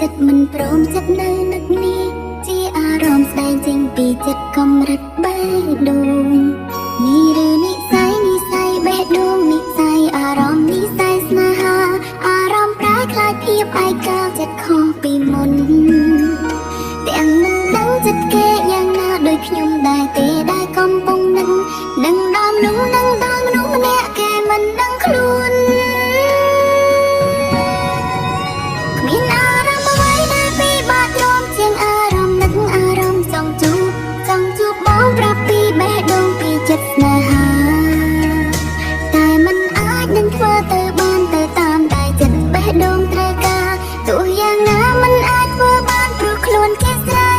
ចិត្តមិនព្រមចិត្តនៅនឹកនេះជាអារម្មណ៍ស្ដែងចេញពីចិត្តកម្រិតបេះដូងនេះឬនិស័យបេះដូងនិស័យអារម្មណ៍និស័យស្នេហាអារម្មណ៍ប្រែខ្លាចភាពឯកាចិត្តខុសពីមុនទាំងមិនដឹងចិត្តគេយ៉ាងណាដូចខ្ញុំដែរទេដែលកំពុងនឹងដល់មនុស្សម្នាក់គេមិនដឹងខ្លួនគ្មានអារម្មណ៍អ្វីដែលពិបាកទ្រាំជាងអារម្មណ៍នឹកអារម្មណ៍ចង់ជួបបងប្រាប់ពីបេះដូងពីចិត្តស្នេហាតែមិនអាចនឹងធ្វើទៅបានទៅតាមតែចិត្តបេះដូងត្រូវការទោះយ៉ាងណាមិនអាចធ្វើបានព្រោះខ្លួនគេស្រី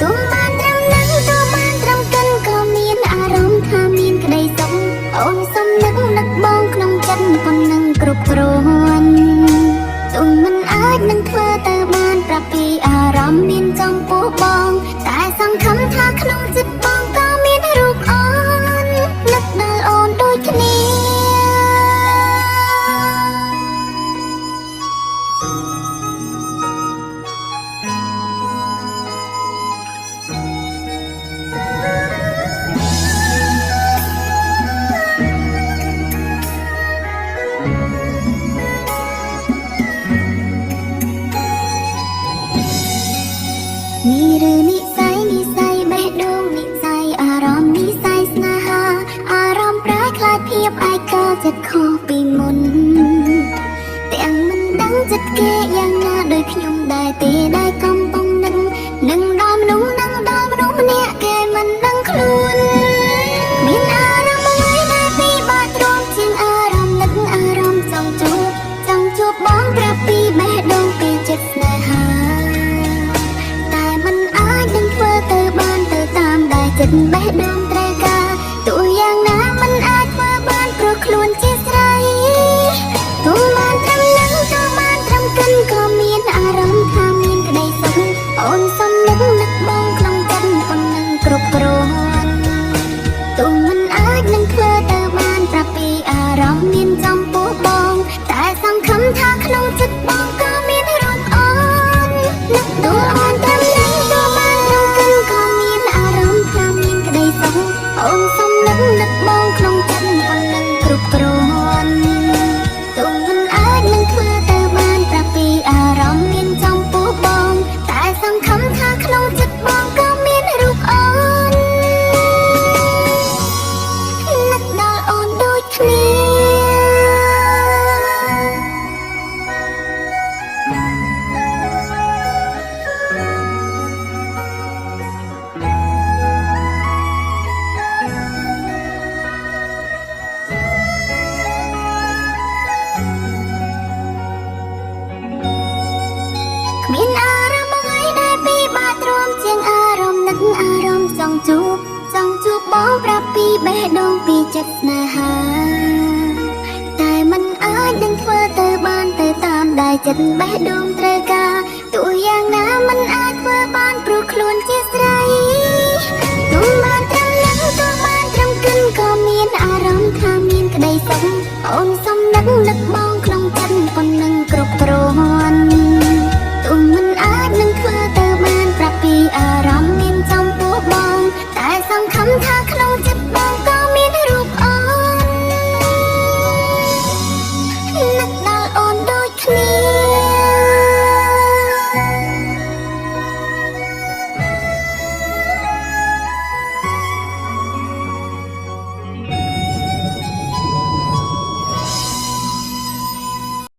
ទោះបានត្រឹមនឹងទោះបានត្រឹមកិនក៏មានអារម្មណ៍ថាមានក្តីសុខអូនសុំនឹកបងក្នុងចិត្តប៉ុណ្ណឹងគ្រប់គ្រាន់ទោះមិនអាចនឹងធ្វើទៅបានប្រាប់ពីអារម្មណ៍មានចំពោះបងតែសង្ឃឹមថាក្នុងចិត្តបងក៏មានរូបអូននឹកដល់អូនដូចគ្នានេះឬនិស័យបេះដូងនិស័យអារម្មណ៍និស័យស្នេហាអារម្មណ៍ប្រែខ្លាចភាពឯកាចិត្តខុសពីមុនទាំងមិនដឹងចិត្តគេយ៉ាងណាដូចខ្ញុំដែរទេដែលកំពុងនឹងដល់មនុស្សម្នាក់គេមិនដឹងខ្លួនមានអារម្មណ៍អ្វីដែលពិបាកទ្រាំជាងអារម្មណ៍នឹកអារម្មណ៍ចង់ជួបបងប្រាប់ពីបេះដូងពីចិត្តស្នេហាទៅបានទៅតាមដែលចិត្តបេះដូងត្រូវការទោះយ៉ាងណាមិនអាចធ្វើបានព្រោះខ្លួនជាស្រីទោះបានត្រឹមនឹងទោះបានត្រឹមកិនក៏មានអារម្មណ៍ថាមានក្តីសុខអូនសុំនឹកបងក្នុងចិត្តប៉ុណ្ណឹងគ្រប់គ្រាន់ទោះមិនអាចនឹងធ្វើទៅបានប្រាប់ពីអារម្មណ៍មានចំពោះបងតែសង្ឃឹមថាក្នុងចិត្តបងក៏មានរូបអូននឹកដល់អូនត្រឹមនឹងទោះបានអូនសុំនឹកបងក្នុងចិត្តប៉ុណ្ណឹងគ្រប់គ្រាន់ទោះមិនអាចនឹងធ្វើទៅបានប្រាប់ពីអារម្មណ៍មានចំពោះបងតែសង្ឃឹមថាក្នុងចិត្តបងក៏មានរូបអូននឹកដល់អូនដូចគ្នាមានអារម្មណ៍អ្វីដែលពិបាកទ្រាំជាងអារម្មណ៍នឹកអារម្មណ៍ចង់ជួបបងប្រាប់ពីបេះដូងពីចិត្តស្នេហាតែមិនអាចនឹងធ្វើទៅបានទៅតាមដែលចិត្តបេះដូងត្រូវការទោះយ៉ាងណាមិនអាចធ្វើបានព្រោះខ្លួនជាស្រីទោះបានត្រឹមនឹងទោះបានត្រឹមកិនក៏មានអារម្មណ៍ថាមានក្តីសុខអូនសុំ